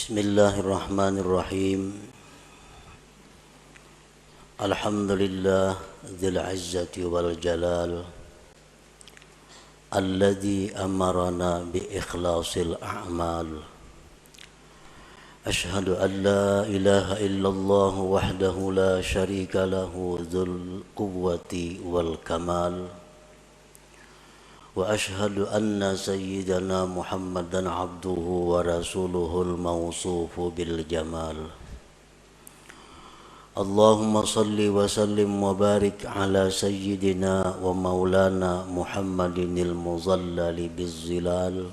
Bismillahirrahmanirrahim. Alhamdulillah dzil izzati wal jalal alladzi amarana bi ikhlasil a'mal. Ashhadu an la ilaha illallah wahdahu la syarika lahu dzul quwwati wal kamal. Wa ashhadu anna sayyidana Muhammadan abduhu wa rasuluhul mawsufu bil jamal. Allahumma salli wa sallim wa barik ala sayyidina wa maulana Muhammadinil muzallali bizzilal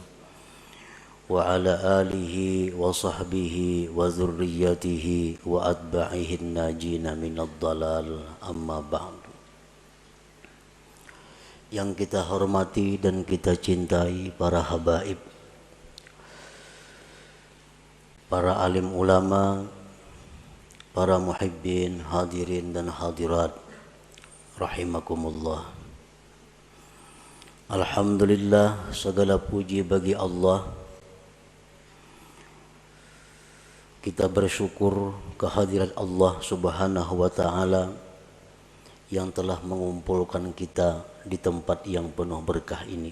wa ala alihi wa sahbihi wa dhurriyyatihi wa atba'ihin najina minad dalal, amma ba'du. Yang kita hormati dan kita cintai para habaib, para alim ulama, para muhibbin, hadirin dan hadirat rahimakumullah. Alhamdulillah, segala puji bagi Allah. Kita bersyukur kehadirat Allah Subhanahu wa ta'ala yang telah mengumpulkan kita di tempat yang penuh berkah ini.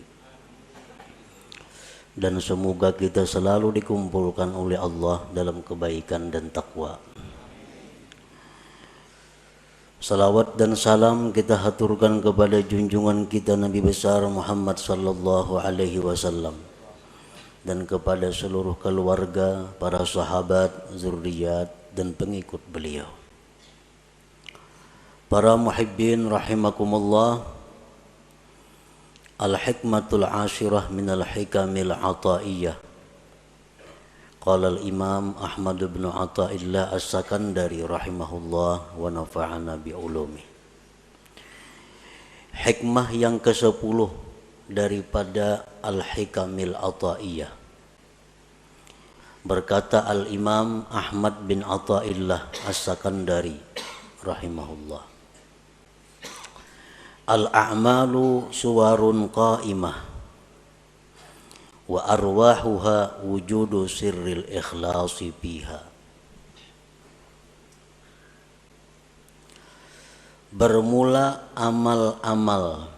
Dan semoga kita selalu dikumpulkan oleh Allah dalam kebaikan dan takwa. Salawat dan salam kita haturkan kepada junjungan kita Nabi besar Muhammad sallallahu alaihi wasallam dan kepada seluruh keluarga, para sahabat, zuriat dan pengikut beliau. Para muhibbin rahimakumullah, al-hikmatul ashirah minal hikamil ataiyah. Qala al-imam Ahmad bin Athaillah as-Sakandari rahimahullah wa nafa'ana bi'ulumi. Hikmah yang ke-10 daripada al-hikamil ataiyah. Berkata al-imam Ahmad bin Athaillah as-Sakandari rahimahullah, al-a'malu suwarun qa'imah wa arwahuha wujudu sirril ikhlasi fiha. Bermula amal-amal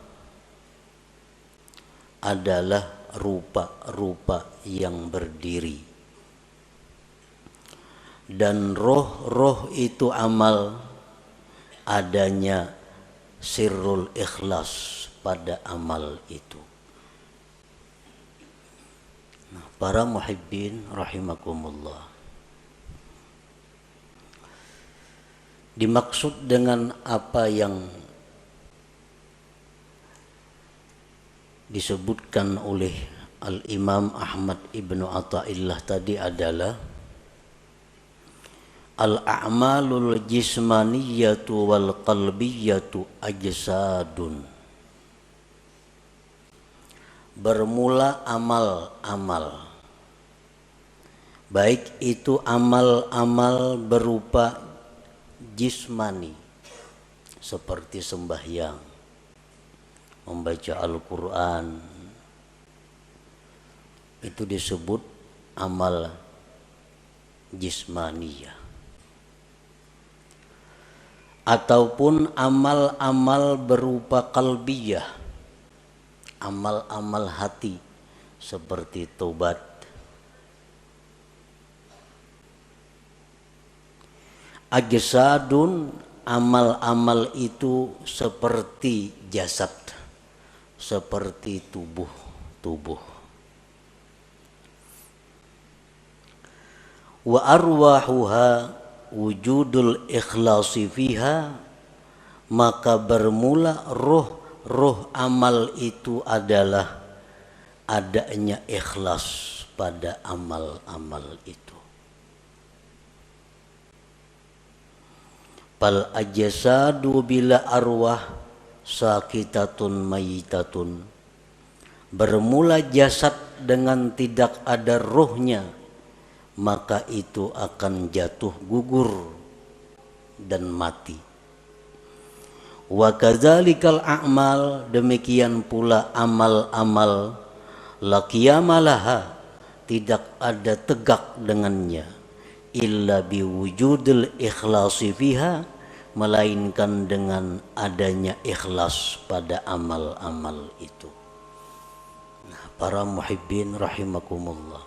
adalah rupa-rupa yang berdiri, dan roh-roh itu amal adanya sirrul ikhlas pada amal itu. Nah, para muhibbin rahimakumullah, dimaksud dengan apa yang disebutkan oleh Al-Imam Ahmad ibnu Athaillah tadi adalah al-a'malul jismaniyatu wal qalbiyatu ajsadun. Bermula amal-amal, baik itu amal-amal berupa jismani seperti sembahyang, membaca Al-Quran, itu disebut amal jismaniyah. Ataupun amal-amal berupa qalbiyah, amal-amal hati seperti taubat. Ajsadun, amal-amal itu seperti jasad, seperti tubuh. Wa arwahuha wujudul ikhlasi fiha, maka bermula roh amal itu adalah adanya ikhlas pada amal-amal itu. Fal ajsadu bila arwah sakitatun mayitatun. Bermula jasad dengan tidak ada rohnya, maka itu akan jatuh gugur dan mati. Wa kadzalikal a'mal, demikian pula amal-amal la qiyamalaha, tidak ada tegak dengannya illa biwujudil ikhlasi fiha, melainkan dengan adanya ikhlas pada amal-amal itu. Nah, para muhibbin rahimakumullah,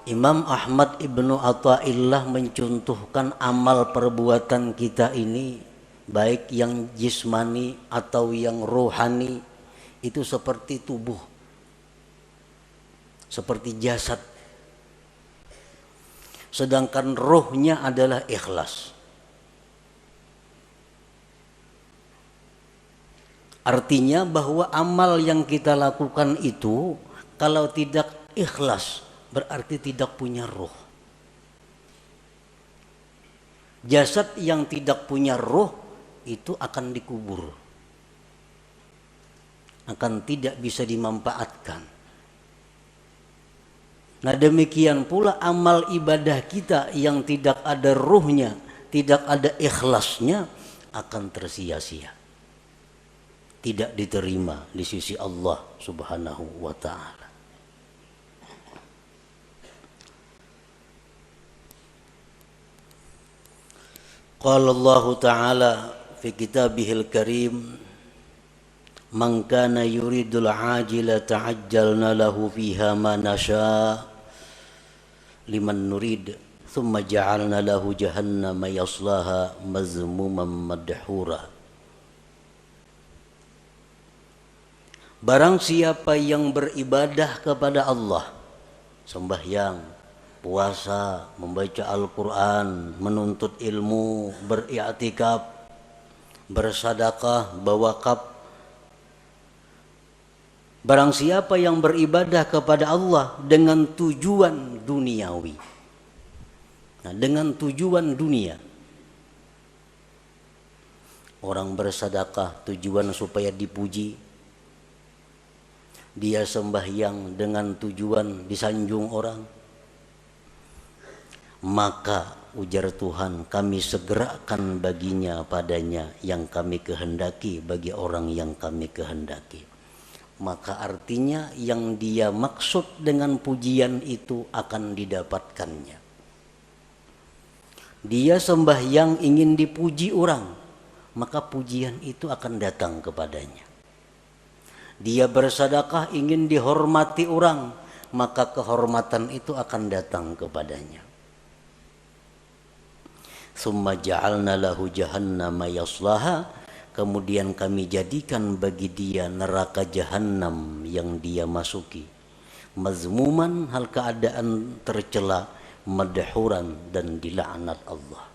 Imam Ahmad Ibnu Athaillah mencontohkan amal perbuatan kita ini, baik yang jismani atau yang rohani, itu seperti tubuh, seperti jasad. Sedangkan rohnya adalah ikhlas. Artinya bahwa amal yang kita lakukan itu kalau tidak ikhlas berarti tidak punya roh. Jasad yang tidak punya roh itu akan dikubur, akan tidak bisa dimanfaatkan. Nah, demikian pula amal ibadah kita yang tidak ada ruhnya, tidak ada ikhlasnya, akan tersia-sia, tidak diterima di sisi Allah Subhanahu wa ta'ala. Qala Allah ta'ala fi kitabihil karim, man kana yuridul ajila ta'ajjalna lahu fiha ma nasha' liman nurid thumma ja'alna lahu jahannama yaslaha mazmuman madhura. Barang siapa yang beribadah kepada Allah, sembahyang, puasa, membaca Al-Quran, menuntut ilmu, beriktikaf, bersadaqah, berwakaf. Barang siapa yang beribadah kepada Allah dengan tujuan duniawi, nah, dengan tujuan dunia, orang bersedekah tujuan supaya dipuji, dia sembahyang dengan tujuan disanjung orang, maka ujar Tuhan, kami segerakan baginya padanya yang kami kehendaki bagi orang yang kami kehendaki. Maka artinya yang dia maksud dengan pujian itu akan didapatkannya. Dia sembahyang ingin dipuji orang, maka pujian itu akan datang kepadanya. Dia bersedekah ingin dihormati orang, maka kehormatan itu akan datang kepadanya. Summa ja'alna lahu jahannama yaslaha, kemudian kami jadikan bagi dia neraka jahanam yang dia masuki, mazmuman, hal keadaan tercela, madhuran, dan dilaknat Allah.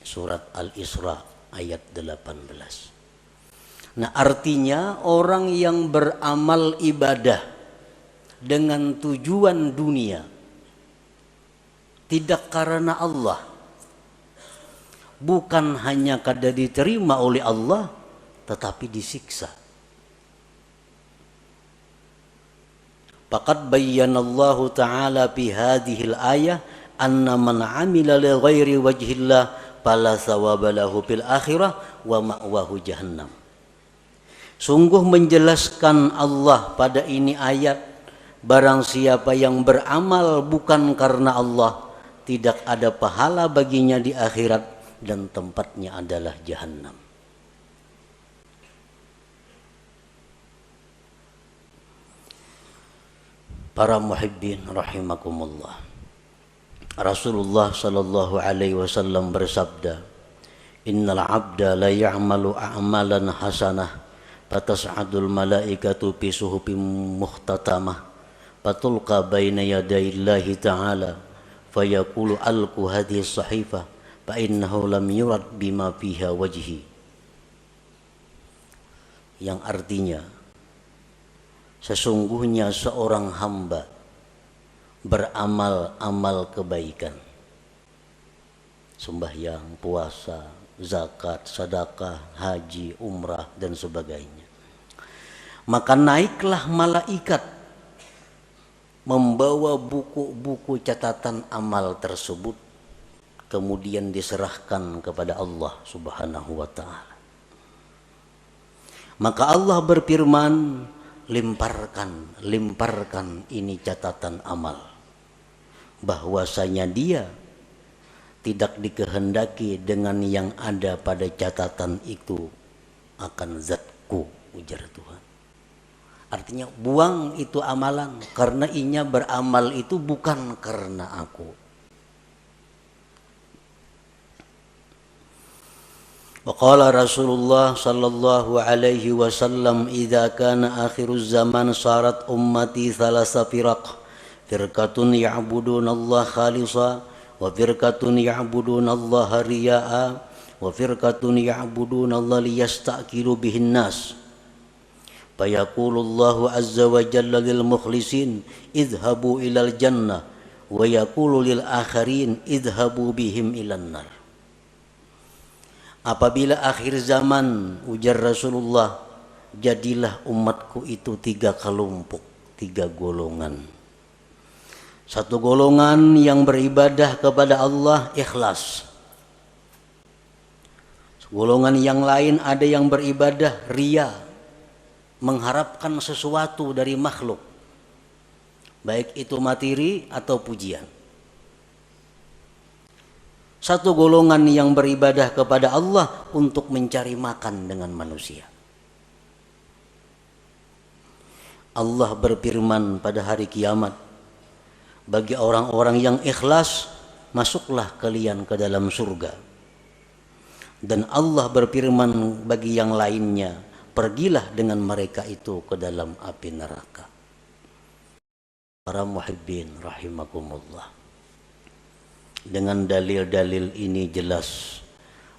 Surat Al-Isra ayat 18. Nah, artinya orang yang beramal ibadah dengan tujuan dunia, tidak karena Allah, bukan hanya kada diterima oleh Allah, tetapi disiksa. Faqad bayyanallahu ta'ala fi hadhil ayah anna man 'amila li ghairi wajhillah fala thawaba lahu fil akhirah wa ma'wahu jahannam. Sungguh menjelaskan Allah pada ini ayat, barang siapa yang beramal bukan karena Allah, tidak ada pahala baginya di akhirat dan tempatnya adalah jahannam. Para muhibbin rahimakumullah, Rasulullah sallallahu alaihi wasallam bersabda, innal abda la ya'malu a'malan hasanah fatas'adul malaikatu fi suhufin mukhtatamah fatulqa baina yadayillahi ta'ala fayaqulu alqu hadhihi as-sahifah fa innahu lam yurad bima fiha wajhi. Yang artinya, sesungguhnya seorang hamba beramal amal kebaikan, sembahyang, puasa, zakat, sedekah, haji, umrah, dan sebagainya, maka naiklah malaikat membawa buku-buku catatan amal tersebut, kemudian diserahkan kepada Allah Subhanahu wa ta'ala. Maka Allah berfirman, lemparkan ini catatan amal, bahwasanya dia tidak dikehendaki dengan yang ada pada catatan itu akan zatku, ujar Tuhan. Artinya buang itu amalan, karena inya beramal itu bukan karena aku. Waqala Rasulullah sallallahu alaihi wasallam, idza kana akhiruz zaman sarat ummati thalasa firaq, firqatun ya'budunallaha khalisa wa firqatun ya'budunallaha riya'a wa firqatun ya'budunallaha liyastaqilu bihin nas. Fayaqulullahu azza wa jalla lil mukhlisin idhabu ilal jannah wa yaqulu lil akharin idhabu bihim ilan nar. Apabila akhir zaman, ujar Rasulullah, jadilah umatku itu 3 kelompok, 3 golongan. Satu golongan yang beribadah kepada Allah ikhlas. Golongan yang lain ada yang beribadah riya, mengharapkan sesuatu dari makhluk, baik itu materi atau pujian. Satu golongan yang beribadah kepada Allah untuk mencari makan dengan manusia. Allah berfirman pada hari kiamat, bagi orang-orang yang ikhlas, masuklah kalian ke dalam surga. Dan Allah berfirman bagi yang lainnya, pergilah dengan mereka itu ke dalam api neraka. Para muhibbin rahimakumullah. Dengan dalil-dalil ini jelas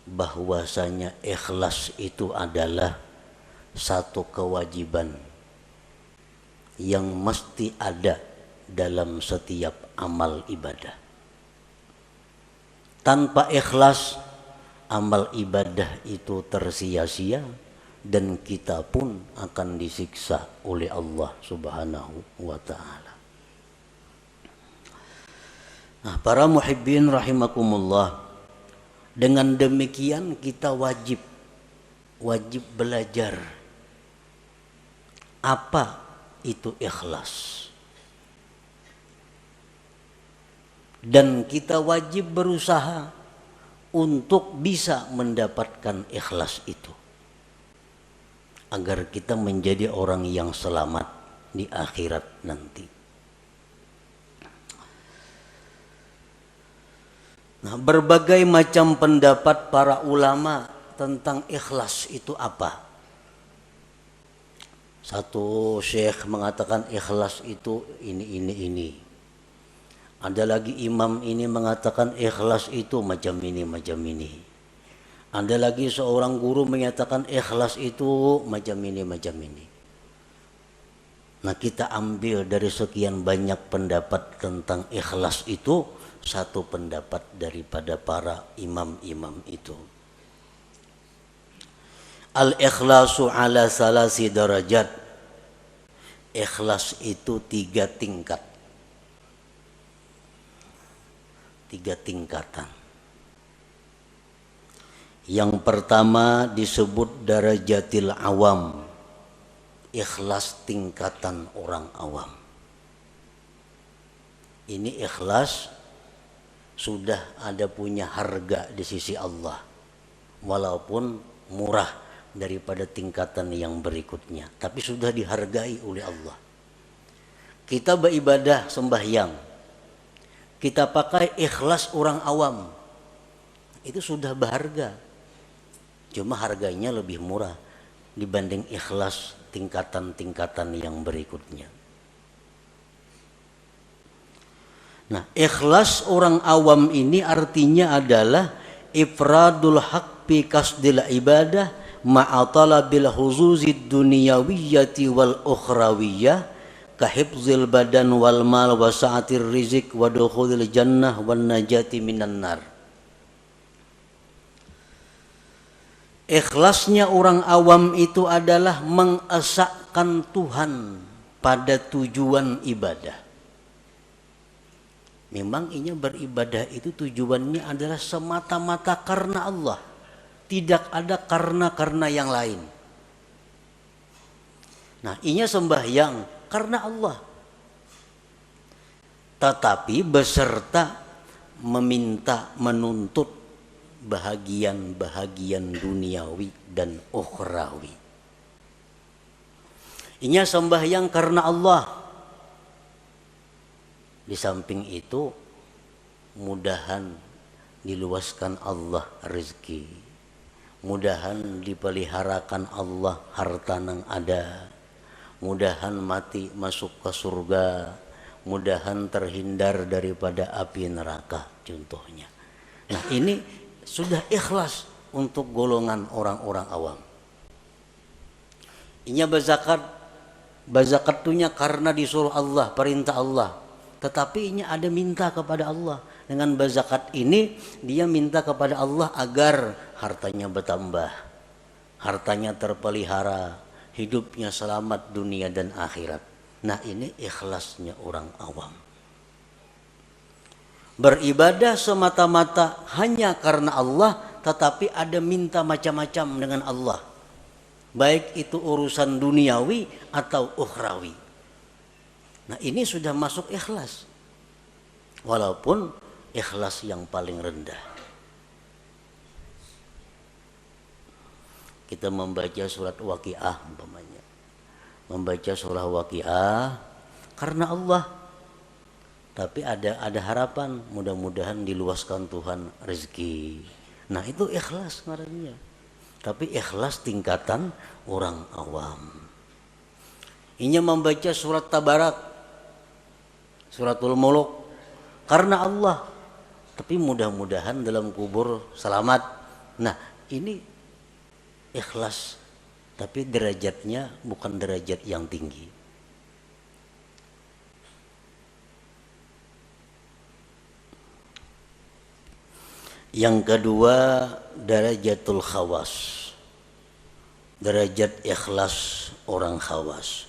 bahwasanya ikhlas itu adalah satu kewajiban yang mesti ada dalam setiap amal ibadah. Tanpa ikhlas, amal ibadah itu tersia-sia dan kita pun akan disiksa oleh Allah Subhanahu wa ta'ala. Nah, para muhibbin rahimakumullah, dengan demikian kita wajib belajar apa itu ikhlas. Dan kita wajib berusaha untuk bisa mendapatkan ikhlas itu, agar kita menjadi orang yang selamat di akhirat nanti. Nah, berbagai macam pendapat para ulama tentang ikhlas itu apa. Satu syekh mengatakan ikhlas itu ini. Ada lagi imam ini mengatakan ikhlas itu macam ini. Ada lagi seorang guru menyatakan ikhlas itu macam ini. Nah, kita ambil dari sekian banyak pendapat tentang ikhlas itu satu pendapat daripada para imam-imam itu. Al-ikhlasu ala salasi darajat. Ikhlas itu 3 tingkat. 3 tingkatan. Yang pertama disebut darajatil awam. Ikhlas tingkatan orang awam. Ini ikhlas sudah ada punya harga di sisi Allah, walaupun murah daripada tingkatan yang berikutnya, tapi sudah dihargai oleh Allah. Kita beribadah sembahyang, kita pakai ikhlas orang awam, itu sudah berharga, cuma harganya lebih murah dibanding ikhlas tingkatan-tingkatan yang berikutnya. Nah, ikhlas orang awam ini artinya adalah ifradul haq bi kasdil ibadah ma'a talabil huzuzid dunyawiyyati wal ukhrawiyyah ka hifzil badan wal mal wa sa'atir rizq wa dukhulil jannah wan najati minan nar. Ikhlasnya orang awam itu adalah mengesahkan Tuhan pada tujuan ibadah. Memang inya beribadah itu tujuannya adalah semata-mata karena Allah. Tidak ada karena yang lain. Nah, inya sembahyang karena Allah. Tetapi beserta meminta, menuntut bahagian-bahagian duniawi dan ukhrawi. Inya sembahyang karena Allah. Di samping itu, mudahan diluaskan Allah rezeki. Mudahan dipeliharakan Allah harta nang ada. Mudahan mati masuk ke surga. Mudahan terhindar daripada api neraka contohnya. Nah, ini sudah ikhlas untuk golongan orang-orang awam. Inya bazakatunya karena disuruh Allah, perintah Allah. Tetapi inya ada minta kepada Allah. Dengan bazakat ini dia minta kepada Allah agar hartanya bertambah, hartanya terpelihara, hidupnya selamat dunia dan akhirat. Nah, ini ikhlasnya orang awam. Beribadah semata-mata hanya karena Allah, tetapi ada minta macam-macam dengan Allah. Baik itu urusan duniawi atau ukhrawi. Nah, ini sudah masuk ikhlas. Walaupun ikhlas yang paling rendah. Kita membaca surat Waqiah umpamanya. Membaca surah Waqiah karena Allah. Tapi ada harapan, mudah-mudahan diluaskan Tuhan rezeki. Nah, itu ikhlas ngarannya. Tapi ikhlas tingkatan orang awam. Inya membaca surat Tabarak, suratul Muluk karena Allah. Tapi mudah-mudahan dalam kubur selamat. Nah, ini ikhlas. Tapi derajatnya bukan derajat yang tinggi. Yang kedua, darajatul khawas. Derajat ikhlas orang khawas.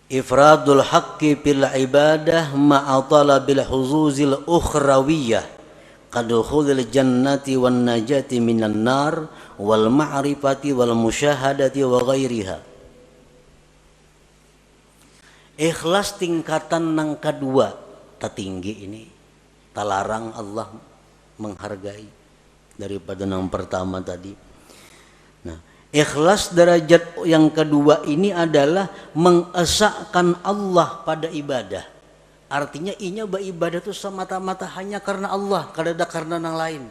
Ifradul haqqi bil ibadah ma'a talabil huzuzil ukhrawiyah kadukhulil jannati wan najati minan nar wal ma'rifati wal musyahadati wa ghairiha. Ikhlas tingkatan yang kedua tertinggi ini, talarang Allah menghargai daripada yang pertama tadi. Nah, ikhlas derajat yang kedua ini adalah mengesahkan Allah pada ibadah. Artinya inya beribadah itu semata-mata hanya karena Allah, kada karena yang lain.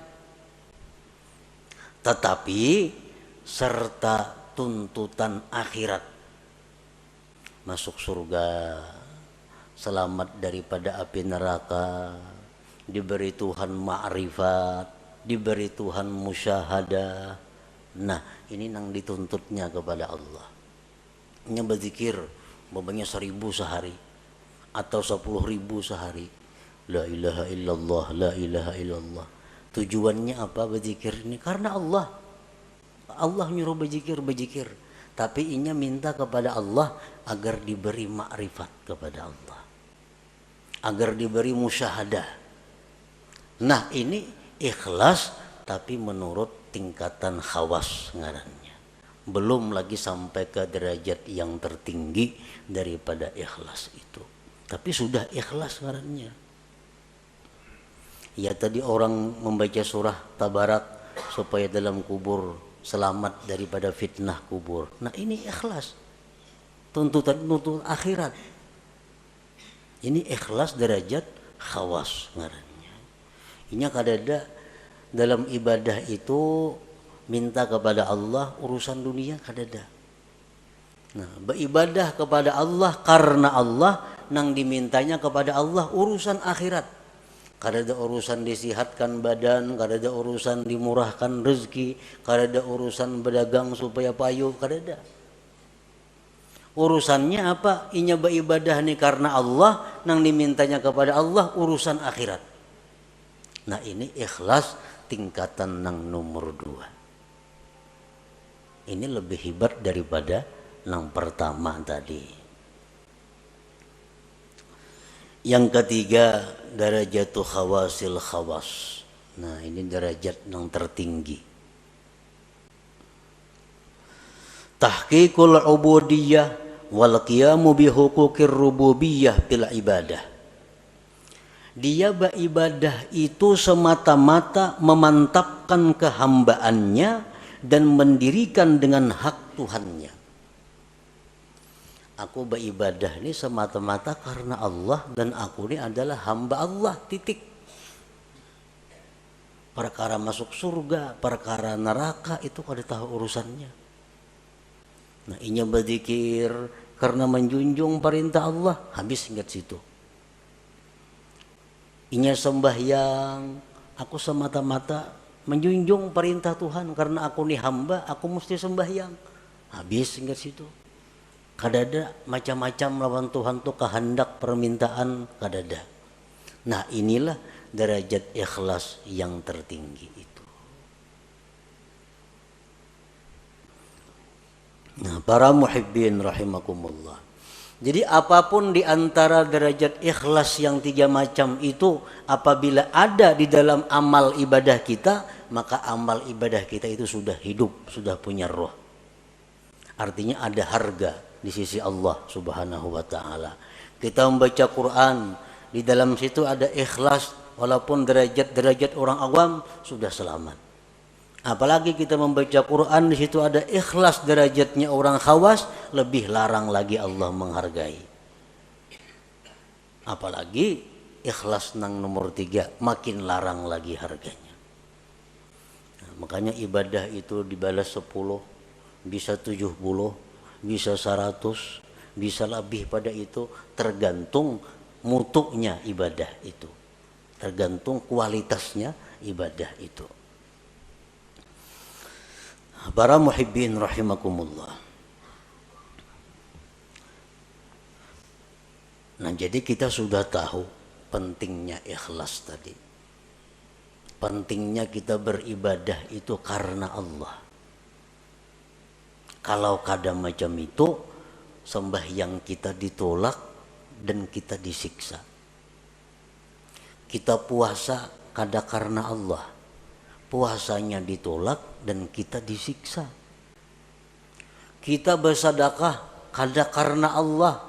Tetapi serta tuntutan akhirat, masuk surga, selamat daripada api neraka, diberi Tuhan ma'rifat, diberi Tuhan musyahadah. Nah, ini yang dituntutnya kepada Allah. Ini berzikir babanya 1000 sehari atau 10.000 sehari. La ilaha illallah, la ilaha illallah. Tujuannya apa berzikir ini? Karena Allah. Allah nyuruh berzikir. Tapi inya minta kepada Allah agar diberi ma'rifat kepada Allah, agar diberi musyahadah. Nah, ini ikhlas tapi menurut tingkatan khawas ngarannya. Belum lagi sampai ke derajat yang tertinggi daripada ikhlas itu. Tapi sudah ikhlas ngarannya. Ya, tadi orang membaca surah Tabarak supaya dalam kubur selamat daripada fitnah kubur. Nah, ini ikhlas. Tuntutan akhirat. Ini ikhlas derajat khawas ngarannya. Inya kadada dalam ibadah itu minta kepada Allah urusan dunia kadada. Nah, beribadah kepada Allah karena Allah, nang dimintanya kepada Allah urusan akhirat. Kadada urusan disihatkan badan, kadada urusan dimurahkan rezeki, kadada urusan berdagang supaya payu, kadada. Urusannya apa? Inya beribadah nih karena Allah, nang dimintanya kepada Allah urusan akhirat. Nah, ini ikhlas tingkatan yang nomor 2. Ini lebih hebat daripada yang pertama tadi. Yang ketiga, darajatul khawasil khawas. Nah, ini derajat yang tertinggi. tahqiqul ubudiyah wal qiyamu bi huquqir rububiyah bil ibadah. Dia beribadah itu semata-mata memantapkan kehambaannya dan mendirikan dengan hak Tuhannya. Aku beribadah ini semata-mata karena Allah dan aku ini adalah hamba Allah, titik. Perkara masuk surga, perkara neraka itu kada tahu urusannya. Nah, inya berzikir karena menjunjung perintah Allah, habis ingat situ. Inya sembahyang, aku semata-mata menjunjung perintah Tuhan karena aku nih hamba, aku mesti sembahyang. Habis ingat situ. Kadada macam-macam lawan Tuhan tuh kehendak permintaan kadada. Nah, inilah derajat ikhlas yang tertinggi itu. Nah, para muhibbin rahimakumullah. Jadi apapun di antara derajat ikhlas yang 3 macam itu, apabila ada di dalam amal ibadah kita, maka amal ibadah kita itu sudah hidup, sudah punya roh. Artinya ada harga di sisi Allah Subhanahu wa taala. Kita membaca Quran, di dalam situ ada ikhlas, walaupun derajat-derajat orang awam sudah selamat. Apalagi kita membaca Quran, di situ ada ikhlas derajatnya orang khawas, lebih larang lagi Allah menghargai. Apalagi ikhlas nang nomor 3, makin larang lagi harganya. Nah, makanya ibadah itu dibalas 10, bisa 70, bisa 100, bisa lebih pada itu, tergantung mutunya ibadah itu, tergantung kualitasnya ibadah itu. Para muhibbin rahimakumullah. Nah, jadi kita sudah tahu pentingnya ikhlas tadi. Pentingnya kita beribadah itu karena Allah. Kalau kada macam itu, sembahyang kita ditolak dan kita disiksa. Kita puasa kada karena Allah, puasanya ditolak dan kita disiksa. Kita bersedekah kada karena Allah,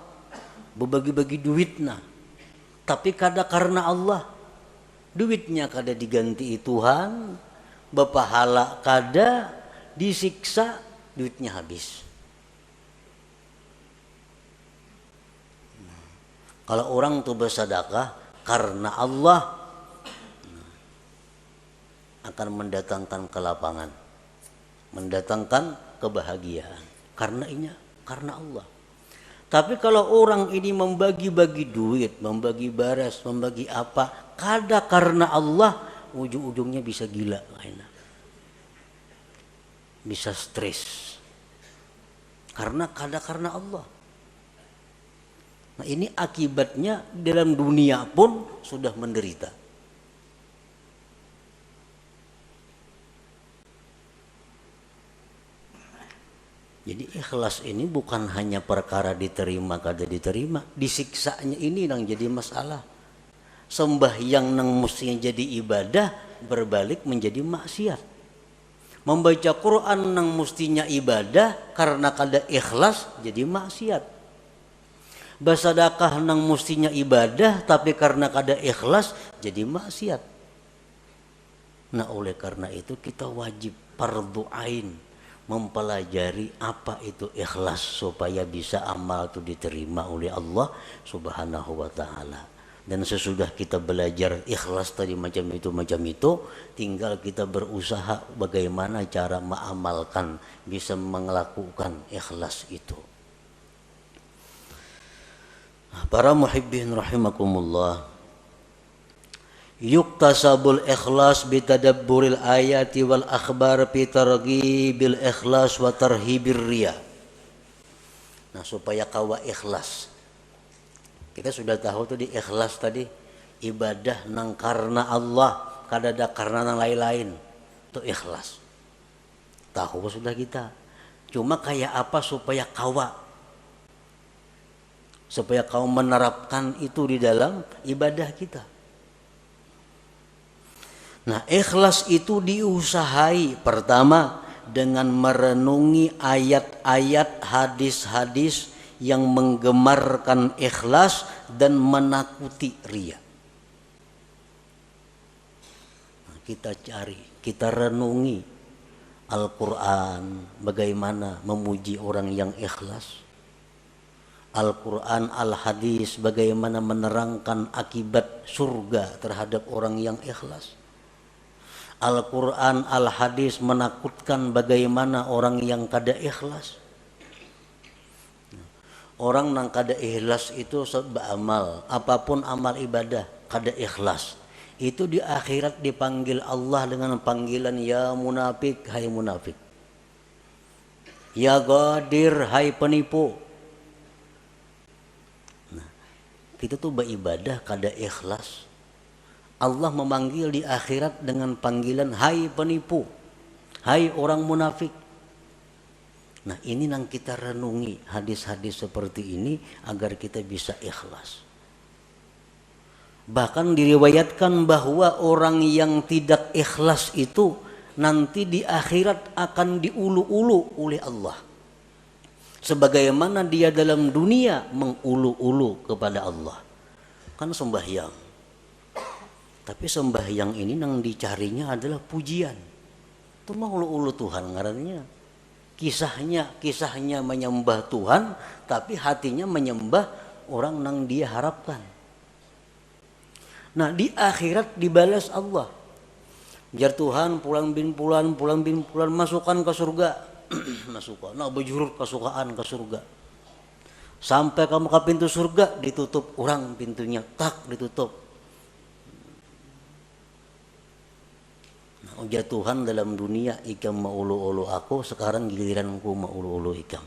berbagi-bagi duitnya, tapi kada karena Allah, duitnya kada diganti Tuhan, berpahala kada, disiksa, duitnya habis. Kalau orang tuh bersedekah karena Allah, akan mendatangkan kelapangan, mendatangkan kebahagiaan, karena Allah. Tapi kalau orang ini membagi-bagi duit, membagi baras, membagi apa, kada karena Allah, ujung-ujungnya bisa gila, bisa stres, karena kada karena Allah. Nah, ini akibatnya dalam dunia pun sudah menderita. Jadi ikhlas ini bukan hanya perkara diterima kada diterima, disiksanya ini yang jadi masalah. Sembahyang nang mestinya jadi ibadah berbalik menjadi maksiat. Membaca Quran nang mestinya ibadah karena kada ikhlas jadi maksiat. Bersedekah nang mestinya ibadah tapi karena kada ikhlas jadi maksiat. Nah, oleh karena itu kita wajib fardhu ain mempelajari apa itu ikhlas supaya bisa amal itu diterima oleh Allah Subhanahu wa taala. Dan sesudah kita belajar ikhlas tadi macam itu, tinggal kita berusaha bagaimana cara mengamalkan, bisa melakukan ikhlas itu. Para muhibbin rahimakumullah, yuktasabul ikhlas bitadabburil ayati wal akhbar fi targhibil ikhlas wa tarhibir riya. Nah, supaya kawa ikhlas, kita sudah tahu tuh di ikhlas tadi, ibadah nang karena Allah, kada ada karena nang lain-lain, itu ikhlas. Tahu sudah kita. Cuma kayak apa supaya kau menerapkan itu di dalam ibadah kita. Nah, ikhlas itu diusahai pertama dengan merenungi ayat-ayat, hadis-hadis yang menggemarkan ikhlas dan menakuti riya. Nah, kita cari, kita renungi Al-Quran bagaimana memuji orang yang ikhlas. Al-Quran, Al-Hadis bagaimana menerangkan akibat surga terhadap orang yang ikhlas. Al-Quran, Al-Hadis menakutkan bagaimana orang yang kada ikhlas. Orang yang kada ikhlas itu beramal, apapun amal ibadah kada ikhlas, itu di akhirat dipanggil Allah dengan panggilan ya munafik, hai munafik. Ya ghadir, hai penipu. Kita tuh beribadah kada ikhlas, Allah memanggil di akhirat dengan panggilan hai penipu, hai orang munafik. Nah ini yang kita renungi hadis-hadis seperti ini agar kita bisa ikhlas. Bahkan diriwayatkan bahwa orang yang tidak ikhlas itu nanti di akhirat akan diulu-ulu oleh Allah, sebagaimana dia dalam dunia mengulu-ulu kepada Allah. Kan sembahyang, tapi sembahyang ini yang dicarinya adalah pujian. Itu mengulu-ulu Tuhan ngarannya. Kisahnya menyembah Tuhan, tapi hatinya menyembah orang yang dia harapkan. Nah di akhirat dibalas Allah. Jar Tuhan pulang bin pulan masukkan ke surga. Masukkan, nah bejurut kesukaan ke surga. Sampai kamu ke pintu surga ditutup orang pintunya, tak ditutup. Nah, ujar Tuhan dalam dunia ikam maulu-ulu aku, sekarang giliranku maulu-ulu ikam.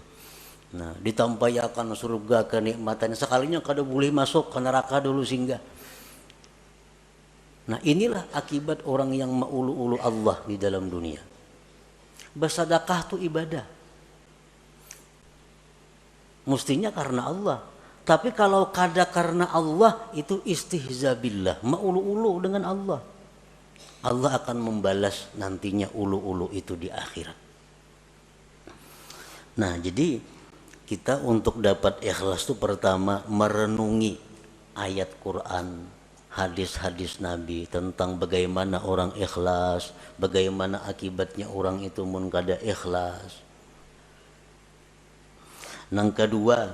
Nah ditampayakan surga kenikmatan, sekalinya kada boleh masuk ke neraka dulu singgah. Nah inilah akibat orang yang maulu-ulu Allah di dalam dunia. Bersedekah itu ibadah, mestinya karena Allah. Tapi kalau kada karena Allah itu istihza billah, maulu-ulu dengan Allah. Allah akan membalas nantinya ulu-ulu itu di akhirat. Nah jadi kita untuk dapat ikhlas itu pertama merenungi ayat Quran, hadis-hadis Nabi tentang bagaimana orang ikhlas, bagaimana akibatnya orang itu mun kada ikhlas. Yang kedua,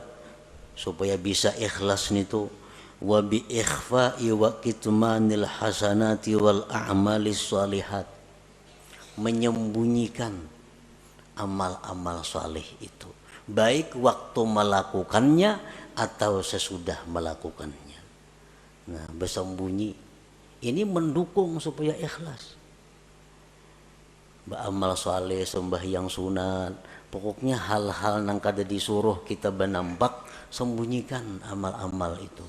supaya bisa ikhlas itu wa bi ikhfa'i wa kitmanil hasanati wal a'malis shalihat, menyembunyikan amal-amal saleh itu, baik waktu melakukannya atau sesudah melakukannya. Nah, bersembunyi ini mendukung supaya ikhlas. Beramal saleh, sembahyang sunat, pokoknya hal-hal yang kada disuruh kita benampak, sembunyikan amal-amal itu.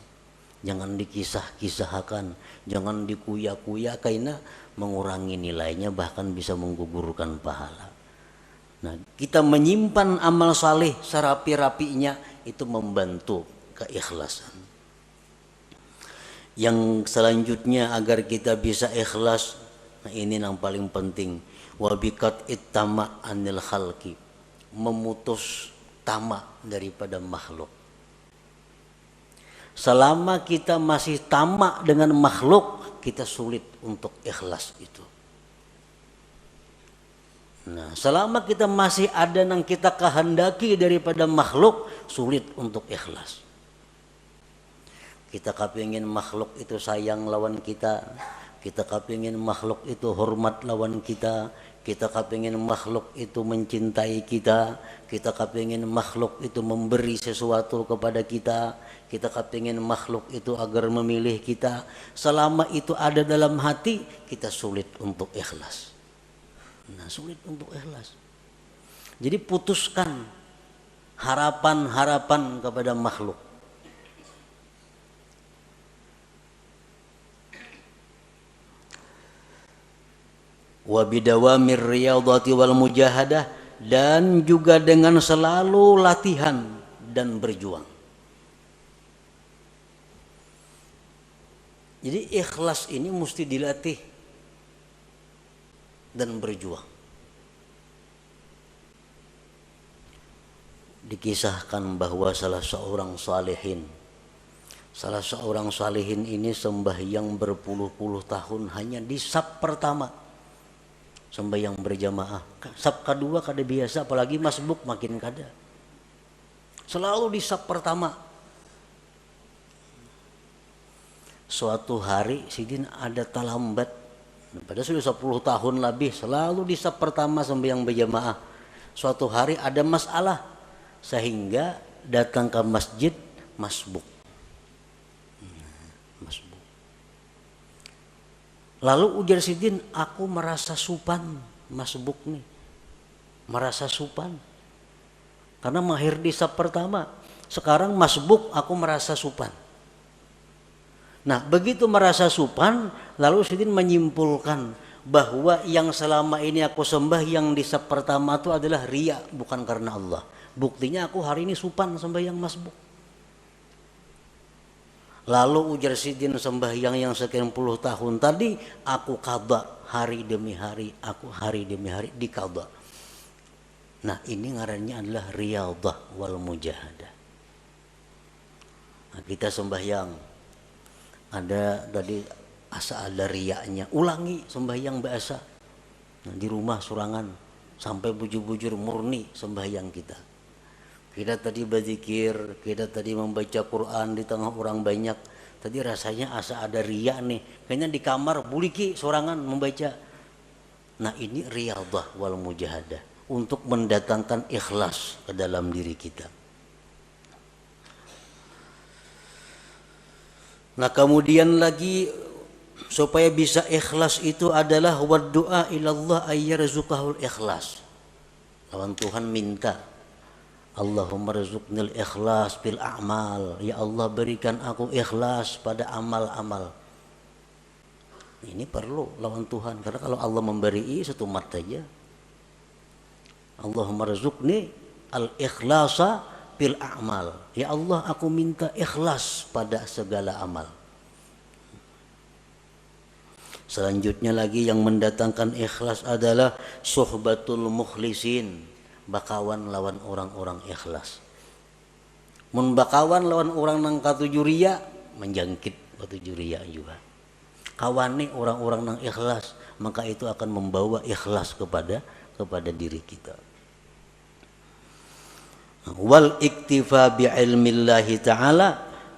Jangan dikisah-kisahkan, jangan dikuya-kuya, karena mengurangi nilainya, bahkan bisa menggugurkan pahala. Nah, kita menyimpan amal saleh serapi-rapinya itu membantu keikhlasan. Yang selanjutnya agar kita bisa ikhlas, nah ini yang paling penting, wabikat ittama anil khalqi, memutus tamak daripada makhluk. Selama kita masih tamak dengan makhluk, kita sulit untuk ikhlas itu. Nah, selama kita masih ada yang kita kehendaki daripada makhluk, sulit untuk ikhlas. Kita kepingin makhluk itu sayang lawan kita kepingin makhluk itu hormat lawan kita kepingin makhluk itu mencintai kita kepingin makhluk itu memberi sesuatu kepada kita kepingin makhluk itu agar memilih kita. Selama itu ada dalam hati, kita sulit untuk ikhlas. Nah, sulit untuk ikhlas. Jadi putuskan harapan-harapan kepada makhluk. Wa bidawamir riyadhati wal mujahadah, dan juga dengan selalu latihan dan berjuang. Jadi ikhlas ini mesti dilatih dan berjuang. dikisahkan bahwa salah seorang salihin ini sembahyang berpuluh-puluh tahun hanya di saf pertama, sembahyang berjamaah. Saf kedua kada biasa, apalagi masbuk makin kada. Selalu di saf pertama. Suatu hari sidin ada talambat, padahal sudah 10 tahun lebih selalu di saf pertama sembahyang berjamaah. Suatu hari ada masalah sehingga datang ke masjid masbuk. Lalu ujar sidin, aku merasa supan masbuk nih, merasa supan karena mahir di saf pertama. Sekarang masbuk aku merasa supan. Nah begitu merasa supan, lalu sidin menyimpulkan bahwa yang selama ini aku sembah yang di saf pertama itu adalah riya, bukan karena Allah. Buktinya aku hari ini supan sembahyang masbuk. Lalu ujar sidin, sembahyang yang sekian puluh tahun tadi aku qadha hari demi hari, aku hari demi hari diqadha. Nah ini ngarannya adalah riyadhah wal mujahadah. Nah, kita sembahyang ada tadi asa ada riyanya, ulangi sembahyang biasa. Nah, di rumah surangan sampai bujur-bujur murni sembahyang kita. Kita tadi berzikir, kita tadi membaca Quran di tengah orang banyak. Tadi rasanya asa ada riya nih. Kayaknya di kamar buliki sorangan membaca. Nah ini riyadhah wal mujahadah, untuk mendatangkan ikhlas ke dalam diri kita. Nah kemudian lagi supaya bisa ikhlas itu adalah waddu'a ilallah ayyarzuqahul ikhlas. Lawan Tuhan minta, Allahumma rizuknil ikhlas bil a'mal. Ya Allah berikan aku ikhlas pada amal-amal. Ini perlu lawan Tuhan, karena kalau Allah memberi satu mat saja. Allahumma rizukni al ikhlasa bil a'mal. Ya Allah aku minta ikhlas pada segala amal. Selanjutnya lagi yang mendatangkan ikhlas adalah suhbatul mukhlisin, bakawan lawan orang-orang ikhlas. Mun bakawan lawan orang nang katuju riya, menjangkit katuju riya juga. Kawani orang-orang nang ikhlas, maka itu akan membawa ikhlas kepada diri kita. Wal iktifa bi ilmillahi ta'ala,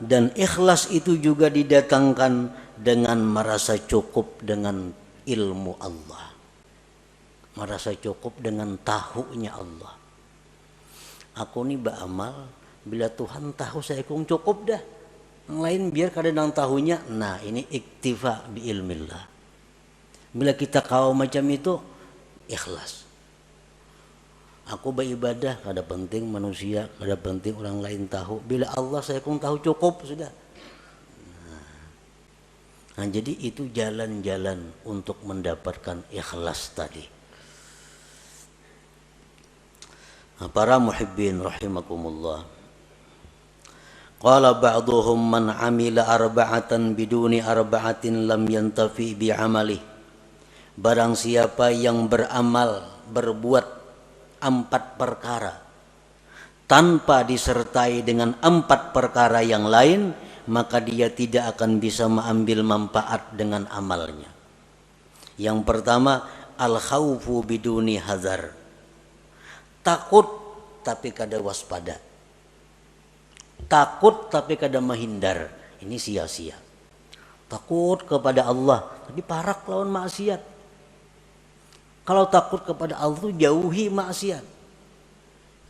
dan ikhlas itu juga didatangkan dengan merasa cukup dengan ilmu Allah, merasa cukup dengan tahunya Allah. Aku nih beramal, bila Tuhan tahu saya kung cukup dah. Yang lain biar kadang tahunya. Nah ini iktifa bi ilmillah. Bila kita kau macam itu, ikhlas. Aku beribadah, kada penting manusia, kada penting orang lain tahu. Bila Allah saya kung tahu cukup sudah. Nah jadi itu jalan-jalan untuk mendapatkan ikhlas tadi. Nah, para muhibbin rahimakumullah. Qala ba'duhum man amila arba'atan biduni arba'atin lam yantafi bi amali. Barang siapa yang beramal, berbuat 4 perkara tanpa disertai dengan 4 perkara yang lain, maka dia tidak akan bisa mengambil manfaat dengan amalnya. Yang pertama, al-khawfu biduni hazar. Takut tapi kada waspada. Takut tapi kada menghindar. Ini sia-sia. Takut kepada Allah tapi parak lawan maksiat. Kalau takut kepada Allah itu jauhi maksiat.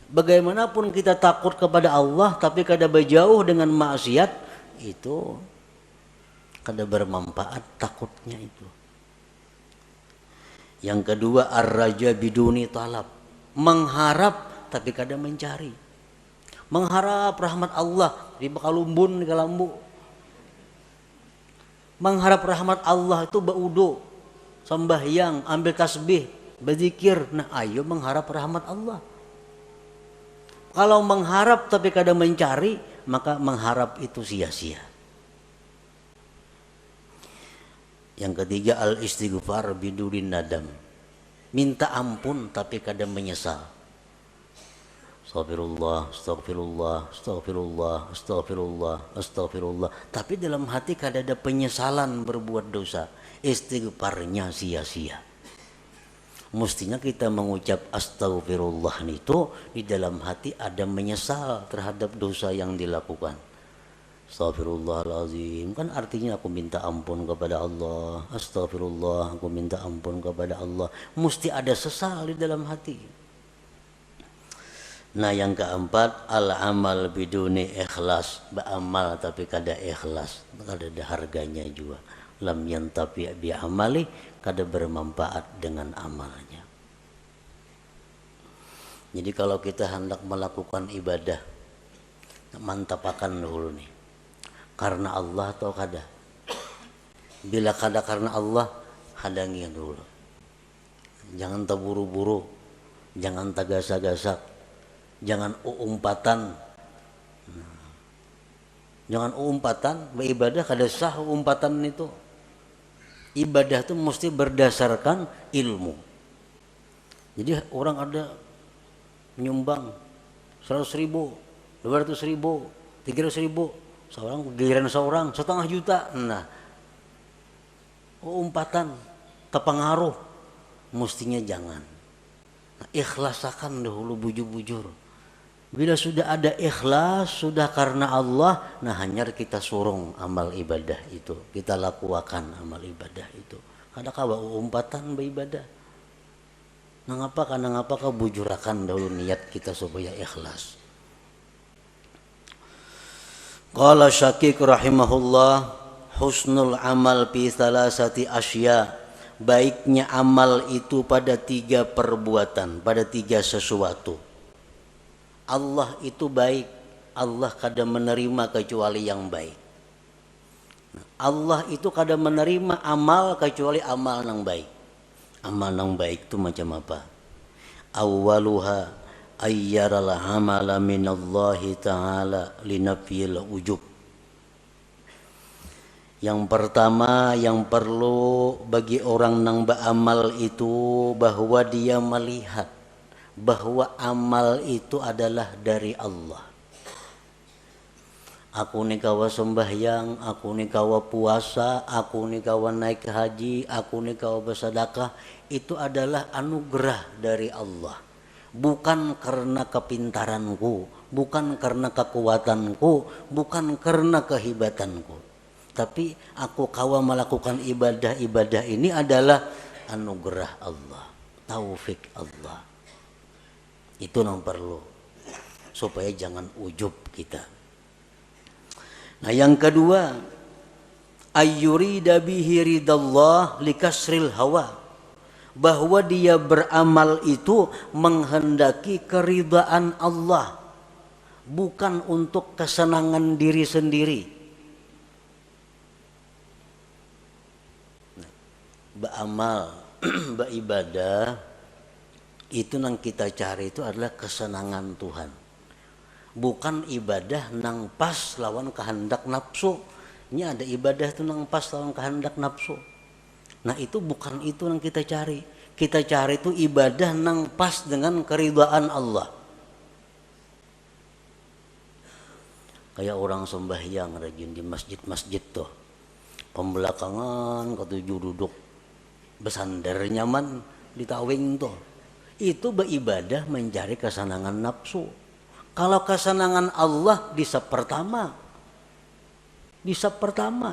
Bagaimanapun kita takut kepada Allah tapi kada berjauh dengan maksiat, itu kada bermanfaat takutnya itu. Yang kedua, ar-raja biduni talab. Mengharap tapi kada mencari. Mengharap rahmat Allah di bakalumbun di kalambu. Mengharap rahmat Allah itu baudo, sembahyang, ambil tasbih, berzikir. Nah ayo mengharap rahmat Allah. Kalau mengharap tapi kada mencari, maka mengharap itu sia-sia. Yang ketiga, al-istighfar bidurin nadam. Minta ampun tapi kada menyesal. Astagfirullah, astagfirullah, astagfirullah, astagfirullah, astagfirullah. Tapi dalam hati kada ada penyesalan berbuat dosa. Istighfarnya sia-sia. Mestinya kita mengucap astagfirullah itu di dalam hati ada menyesal terhadap dosa yang dilakukan. Astagfirullahaladzim, kan artinya aku minta ampun kepada Allah. Astagfirullah, aku minta ampun kepada Allah. Mesti ada sesal di dalam hati. Nah yang keempat, al-amal biduni ikhlas. Beramal tapi kada ikhlas, kada ada harganya juga. Lam yantafi bi amali, kada bermanfaat dengan amalnya. Jadi kalau kita hendak melakukan ibadah, mantapakan dulu nih, karena Allah atau kada. Bila kada karena Allah, hadangi dulu. Jangan terburu-buru, jangan tagasak-gasak, jangan umpatan. Jangan umpatan, beribadah kada sah umpatan itu. Ibadah itu mesti berdasarkan ilmu. Jadi orang ada menyumbang 100.000, 200.000, 300.000, seorang giliran seorang 1,5 juta. Nah, umpatan terpengaruh, mestinya jangan. Nah, ikhlasakan dahulu bujur-bujur. Bila sudah ada ikhlas, sudah karena Allah, nah hanya kita surung amal ibadah itu, kita lakukan amal ibadah itu. Kada kawa umpatan beribadah. Nah ngapa kau bujurakan dahulu niat kita supaya ikhlas. Qala Syakik rahimahullah, husnul amal fi salasati asya. Baiknya amal itu pada 3 perbuatan, pada 3 sesuatu. Allah itu baik, Allah kada menerima kecuali yang baik. Allah itu kada menerima amal kecuali amal yang baik. Amal yang baik itu macam apa? Awwaluha ayyaral amala minallahi ta'ala linafiyil ujub. Yang pertama yang perlu bagi orang yang beramal itu bahwa dia melihat bahwa amal itu adalah dari Allah. Aku ni kawa sembahyang, aku ni kawa puasa, aku ni kawa naik haji, aku ni kawa bersedekah, itu adalah anugerah dari Allah. Bukan karena kepintaranku, bukan karena kekuatanku, bukan karena kehebatanku. Tapi aku kawa melakukan ibadah-ibadah ini adalah anugerah Allah, taufik Allah. Itu yang perlu supaya jangan ujub kita. Nah yang kedua, ayyurida bihi ridallah likasril hawa, bahwa dia beramal itu menghendaki keridaan Allah, bukan untuk kesenangan diri sendiri. Beramal, beribadah itu yang kita cari itu adalah kesenangan Tuhan, bukan ibadah nang pas lawan kehendak nafsu. Ini ada ibadah itu nang pas lawan kehendak nafsu. Nah itu bukan itu yang kita cari. Kita cari itu ibadah nang pas dengan keridhaan Allah. Kayak orang sembahyang rajin di masjid-masjid tuh, pembelakangan ketujuh duduk bersandar nyaman di tawing tuh. Itu beribadah mencari kesenangan nafsu. Kalau kesenangan Allah di sab pertama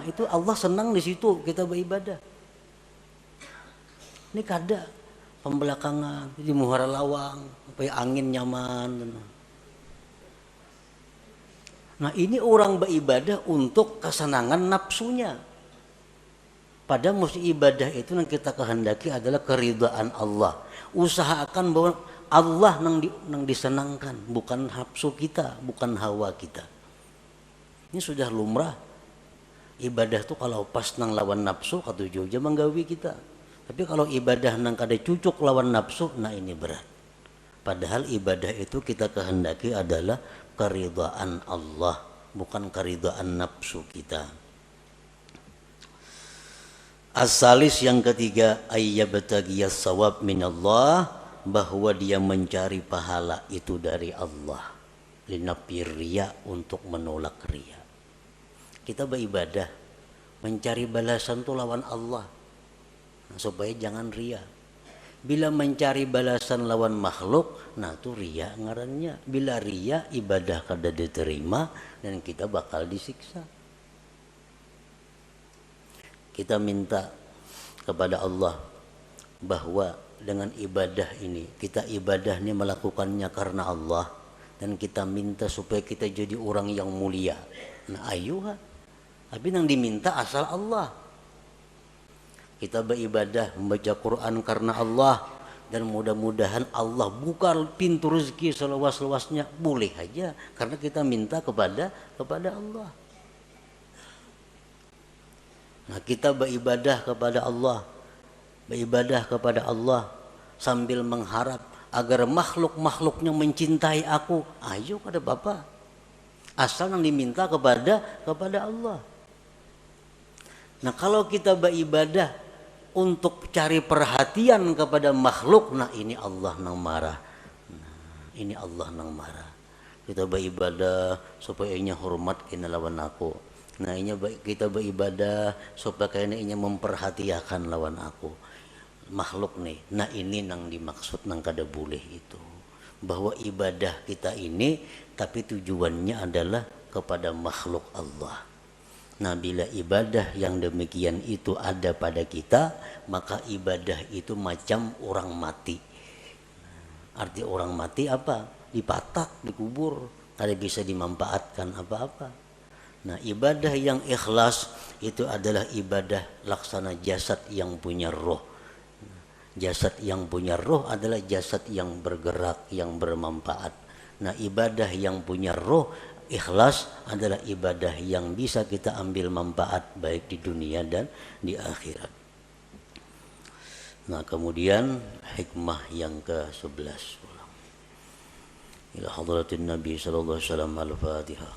itu Allah senang di situ kita beribadah. Ini kada pembelakangan di muhara lawang supaya angin nyaman. Nah ini orang beribadah untuk kesenangan nafsunya. Padahal mesti ibadah itu yang kita kehendaki adalah keridhaan Allah. Usahakan bahwa Allah yang disenangkan, bukan nafsu kita, bukan hawa kita. Ini sudah lumrah. Ibadah itu kalau pas nang lawan nafsu katuju aja menggawi kita. Tapi kalau ibadah nang kada cucuk lawan nafsu, nah ini berat. Padahal ibadah itu kita kehendaki adalah keridhaan Allah, bukan keridhaan nafsu kita. As-salis yang ketiga, ayyabtagiyas sawab minallah, bahwa dia mencari pahala itu dari Allah. Linafi riya, untuk menolak riya. Kita beribadah mencari balasan itu lawan Allah, nah, supaya jangan riya. Bila mencari balasan lawan makhluk, nah itu riya ngarannya. Bila riya, ibadah kada diterima dan kita bakal disiksa. Kita minta kepada Allah bahwa dengan ibadah ini, kita ibadah ini melakukannya karena Allah, dan kita minta supaya kita jadi orang yang mulia. Nah ayuha, tapi yang diminta asal Allah. Kita beribadah membaca Quran karena Allah, dan mudah-mudahan Allah buka pintu rezeki seluas-luasnya, boleh aja karena kita minta kepada Allah. Nah kita beribadah kepada Allah sambil mengharap agar makhluk-makhluknya mencintai aku. Ayo kada Bapak, asal yang diminta kepada Allah. Nah kalau kita beribadah untuk cari perhatian kepada makhluk, nah ini Allah nang marah. Ini Allah nang marah. Kita beribadah supaya inya hormat kena lawan aku. Nah inya kita beribadah supaya inya memperhatikan lawan aku. Makhluk nih. Nah ini nang dimaksud nang kada boleh itu. Bahwa ibadah kita ini tapi tujuannya adalah kepada makhluk Allah. Nah bila ibadah yang demikian itu ada pada kita, maka ibadah itu macam orang mati. Arti orang mati apa? Dipatak, dikubur, tidak bisa dimanfaatkan apa-apa. Nah ibadah yang ikhlas itu adalah ibadah laksana jasad yang punya roh. Jasad yang punya roh adalah jasad yang bergerak, yang bermanfaat. Nah ibadah yang punya roh ikhlas adalah ibadah yang bisa kita ambil manfaat baik di dunia dan di akhirat. Nah kemudian hikmah yang ke-11. Ila hadratin Nabi sallallahu alaihi wasallam, al-Fatihah.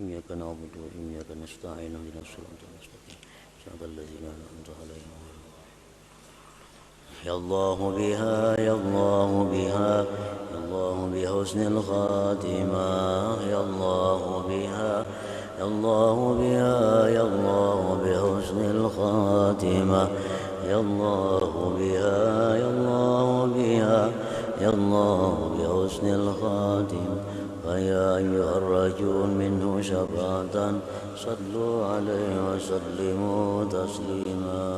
Iyyaka na'budu wa iyyaka nasta'in, ihdinas siratal mustaqim, siratal ladzina an'amta 'alaihim. Ya Allah biha, ya Allah biha, ya Allah bi husnil khatimah, ya Allah biha, ya Allah biha, ya Allah bi husnil khatimah, ya Allah biha, ya Allah biha, ya Allah bi husnil khatimah. فيا أيها الرجل منه شفاعة صلوا عليه وسلموا تسليما.